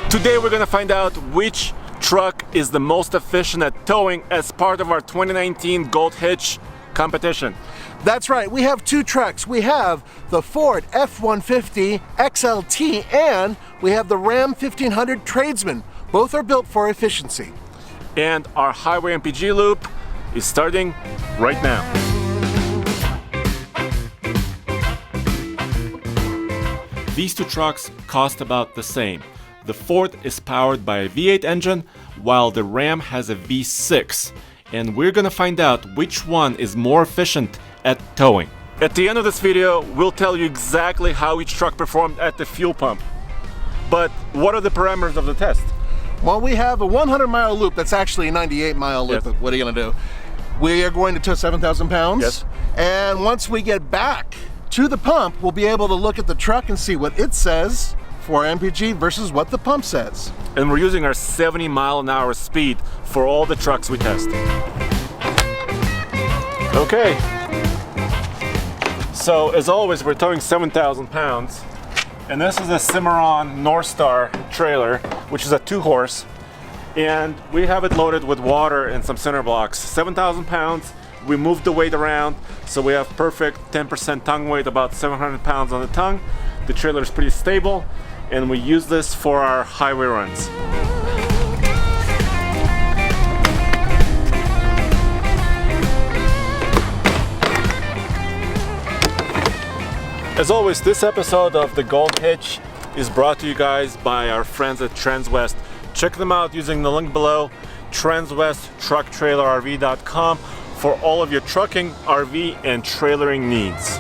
Today we're gonna find out which truck is the most efficient at towing as part of our 2019 Gold Hitch competition. That's right, we have two trucks. We have the Ford F-150 XLT and we have the Ram 1500 Tradesman. Both are built for efficiency. And our highway MPG loop is starting right now. These two trucks cost about the same. The Ford is powered by a V8 engine, while the Ram has a V6. And we're gonna find out which one is more efficient at towing. At the end of this video, we'll tell you exactly how each truck performed at the fuel pump. But what are the parameters of the test? Well, we have a 100-mile loop that's actually a 98-mile loop. Yes. What are you gonna do? We are going to tow 7,000 pounds. Yes. And once we get back to the pump, we'll be able to look at the truck and see what it says for MPG versus what the pump says. And we're using our 70-mile-an-hour speed for all the trucks we test. Okay. So as always, we're towing 7,000 pounds. And this is a Cimarron Northstar trailer, which is a 2-horse. And we have it loaded with water and some center blocks. 7,000 pounds. We moved the weight around, so we have perfect 10% tongue weight, about 700 pounds on the tongue. The trailer is pretty stable, and we use this for our highway runs. As always, this episode of the Gold Hitch is brought to you guys by our friends at Transwest. Check them out using the link below, transwesttrucktrailerrv.com, for all of your trucking, RV, and trailering needs.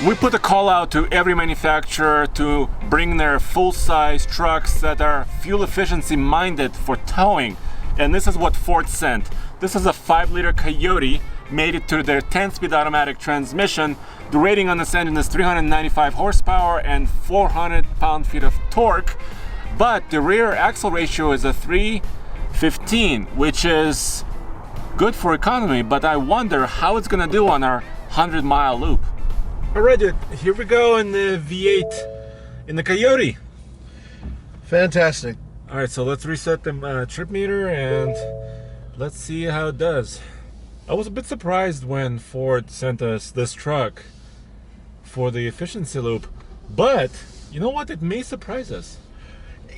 We put a call out to every manufacturer to bring their full-size trucks that are fuel efficiency minded for towing. And this is what Ford sent. This is a 5-liter Coyote, made it to their 10-speed automatic transmission. The rating on this engine is 395 horsepower and 400 pound-feet of torque. But the rear axle ratio is a 315, which is good for economy, but I wonder how it's gonna do on our 100-mile loop. All right, here we go in the V8 in the Coyote. Fantastic. All right, so let's reset the trip meter and let's see how it does. I was a bit surprised when Ford sent us this truck for the efficiency loop, but you know what? It may surprise us.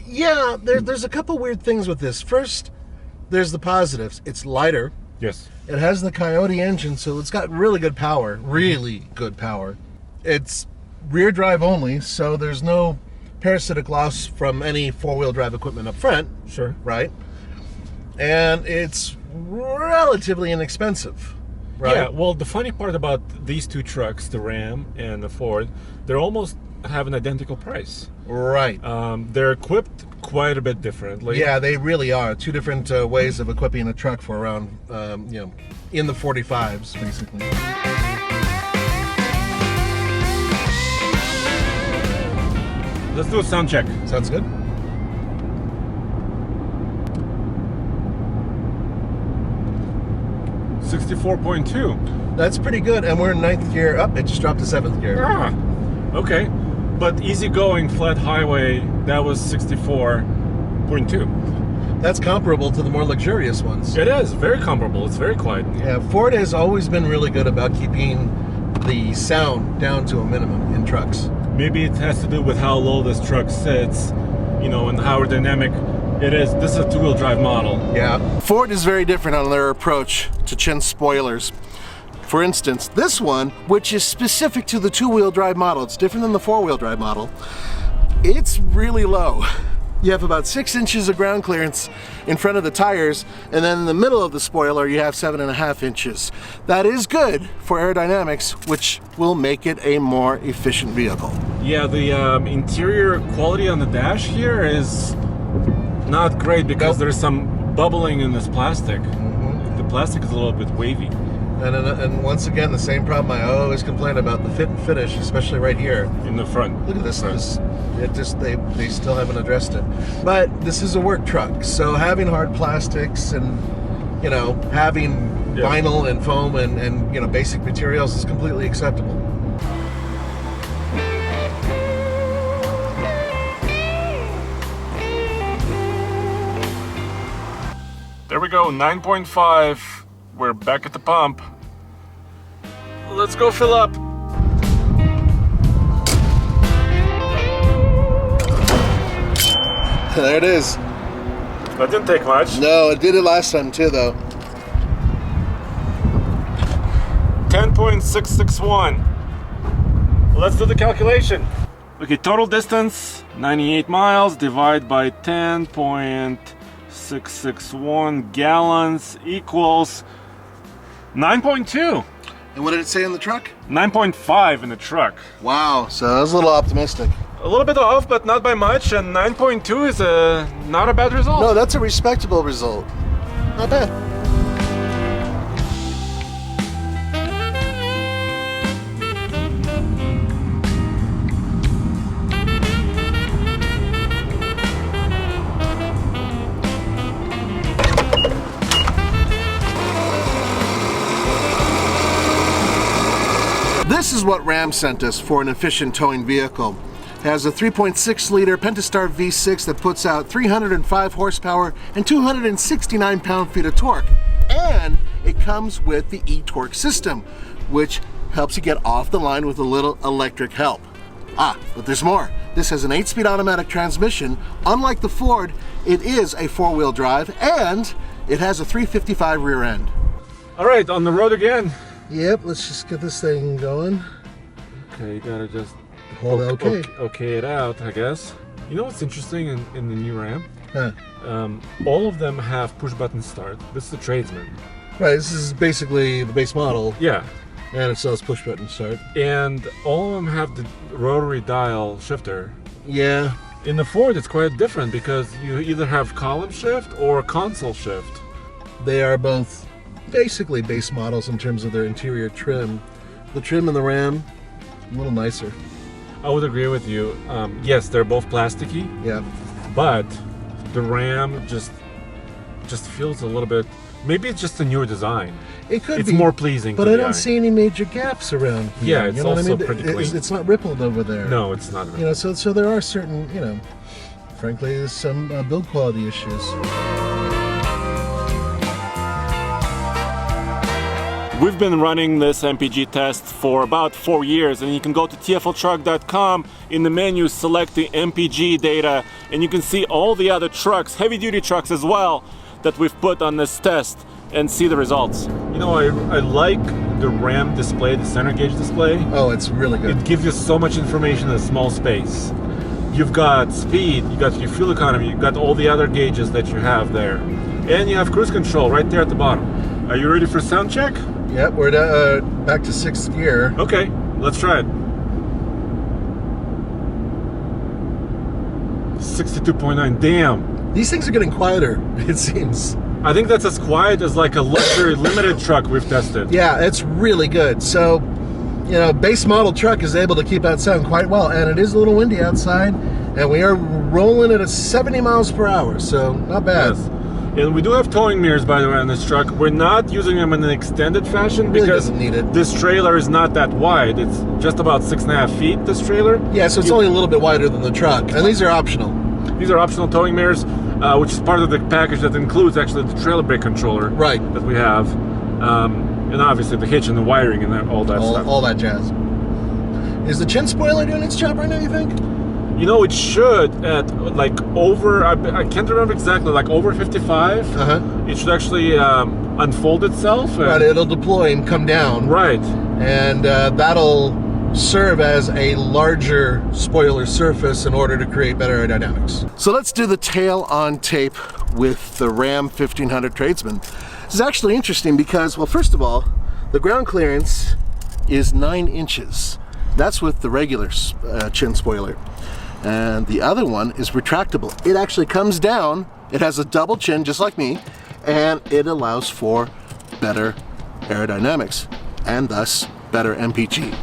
Yeah, there's a couple weird things with this. First, there's the positives. It's lighter. Yes. It has the Coyote engine, so it's got really good power. Really good power. It's rear drive only, so there's no parasitic loss from any four-wheel drive equipment up front. Sure. Right? And it's relatively inexpensive. Right? Yeah, well, the funny part about these two trucks, the Ram and the Ford, they're almost have an identical price. Right. They're equipped quite a bit differently. Yeah, they really are. Two different ways of equipping a truck for around, you know, in the 45s, basically. Let's do a sound check. Sounds good. $64.2. That's pretty good, and we're in 9th gear. Up, it just dropped to 7th gear. Ah, okay. But easygoing flat highway, that was 64.2. That's comparable to the more luxurious ones. It is very comparable. It's very quiet. Yeah, Ford has always been really good about keeping the sound down to a minimum in trucks. Maybe it has to do with how low this truck sits, you know, and how dynamic it is. This is a 2-wheel drive model. Yeah. Ford is very different on their approach to chin spoilers. For instance, this one, which is specific to the 2-wheel drive model, it's different than the 4-wheel drive model, it's really low. You have about 6 inches of ground clearance in front of the tires, and then in the middle of the spoiler you have 7.5 inches. That is good for aerodynamics, which will make it a more efficient vehicle. Yeah, the interior quality on the dash here is not great because there's some bubbling in this plastic. The plastic is a little bit wavy. And once again, the same problem I always complain about, the fit and finish, especially right here. In the front. Look at this. They still haven't addressed it. But this is a work truck, so having hard plastics and, you know, having vinyl and foam and you know, basic materials is completely acceptable. There we go, 9.5. We're back at the pump. Let's go fill up. There it is. That didn't take much. No, it did it last time too, though. 10.661. Let's do the calculation. Okay, total distance 98 miles. Divide by 10.661 gallons equals 9.2. And what did it say in the truck? 9.5 in the truck. Wow, so I was a little optimistic. A little bit off, but not by much, and 9.2 is not a bad result. No, that's a respectable result. Not bad. This is what Ram sent us for an efficient towing vehicle. It has a 3.6 liter Pentastar V6 that puts out 305 horsepower and 269 pound-feet of torque. And it comes with the e-torque system, which helps you get off the line with a little electric help. But there's more. This has an 8-speed automatic transmission. Unlike the Ford, it is a 4-wheel drive, and it has a 355 rear end. All right, on the road again. Yep, let's just get this thing going. Okay, you gotta just hold okay it out, I guess. You know what's interesting in the new Ram? Huh. All of them have push-button start. This is the Tradesman. Right, this is basically the base model. Yeah. And it still has push-button start. And all of them have the rotary dial shifter. Yeah. In the Ford, it's quite different because you either have column shift or console shift. They are both basically base models in terms of their interior trim. The trim in the Ram, a little nicer. I would agree with you. Yes, they're both plasticky. Yeah. But the Ram just feels a little bit. Maybe it's just a newer design. It could be. It's more pleasing. But I don't see any major gaps around here. Yeah, it's also pretty clean. It's not rippled over there. No, it's not. You know, so there are certain, you know, frankly, there's some build quality issues. We've been running this MPG test for about 4 years, and you can go to tfltruck.com. In the menu, select the MPG data, and you can see all the other trucks, heavy-duty trucks as well, that we've put on this test, and see the results. You know, I like the Ram display, the center gauge display. Oh, it's really good. It gives you so much information in a small space. You've got speed, you got your fuel economy, you've got all the other gauges that you have there. And you have cruise control right there at the bottom. Are you ready for sound check? Yep, we're back to 6th gear. Okay, let's try it. 62.9, damn. These things are getting quieter, it seems. I think that's as quiet as like a luxury limited truck we've tested. Yeah, it's really good. So, you know, base model truck is able to keep that sound quite well, and it is a little windy outside, and we are rolling at 70 miles per hour, so not bad. Yes. And we do have towing mirrors, by the way, on this truck. We're not using them in an extended fashion Really because doesn't need it. This trailer is not that wide. It's just about 6.5 feet, this trailer. Yeah, so it's only a little bit wider than the truck, and these are optional. These are optional towing mirrors, which is part of the package that includes actually the trailer brake controller that we have. And obviously the hitch and the wiring and all that stuff. All that jazz. Is the chin spoiler doing its job right now, you think? You know, it should at like over, I can't remember exactly, like over 55. It should actually unfold itself. Right, it'll deploy and come down. Right. And that'll serve as a larger spoiler surface in order to create better aerodynamics. So let's do the tail on tape with the Ram 1500 Tradesman. This is actually interesting because, well, first of all, the ground clearance is 9 inches. That's with the regular chin spoiler. And the other one is retractable. It actually comes down, it has a double chin just like me, and it allows for better aerodynamics, and thus better MPG.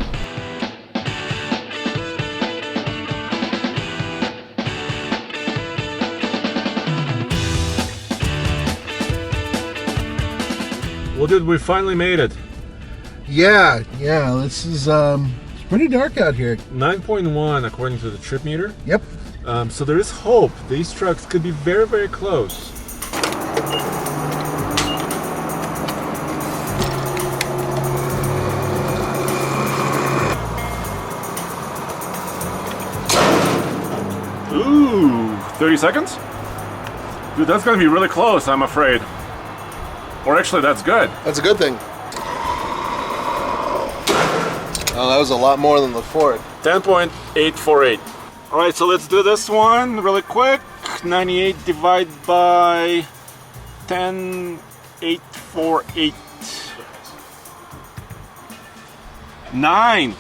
Well, dude, we finally made it. Yeah, this is it's pretty dark out here. 9.1 according to the trip meter. Yep. So there is hope. These trucks could be very, very close. Ooh, 30 seconds? Dude, that's gonna be really close, I'm afraid. Or actually, that's good. That's a good thing. Oh, that was a lot more than the Ford. 10.848. All right, so let's do this one really quick. 98 divided by 10.848. 9.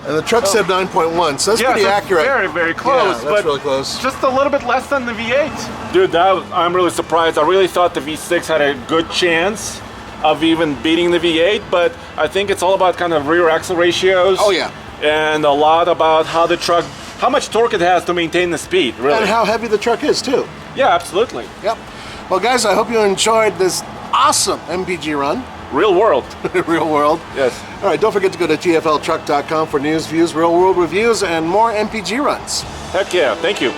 And the truck said 9.1, so that's pretty accurate. Very, very close. Yeah, that's really close. Just a little bit less than the V8. Dude, I'm really surprised. I really thought the V6 had a good chance of even beating the V8, but I think it's all about kind of rear axle ratios. Oh yeah. And a lot about how much torque it has to maintain the speed, really. And how heavy the truck is too. Yeah, absolutely. Yep. Well guys, I hope you enjoyed this awesome MPG run. Real world. Real world. Yes. All right, don't forget to go to tfltruck.com for news, views, real world reviews, and more MPG runs. Heck yeah, thank you.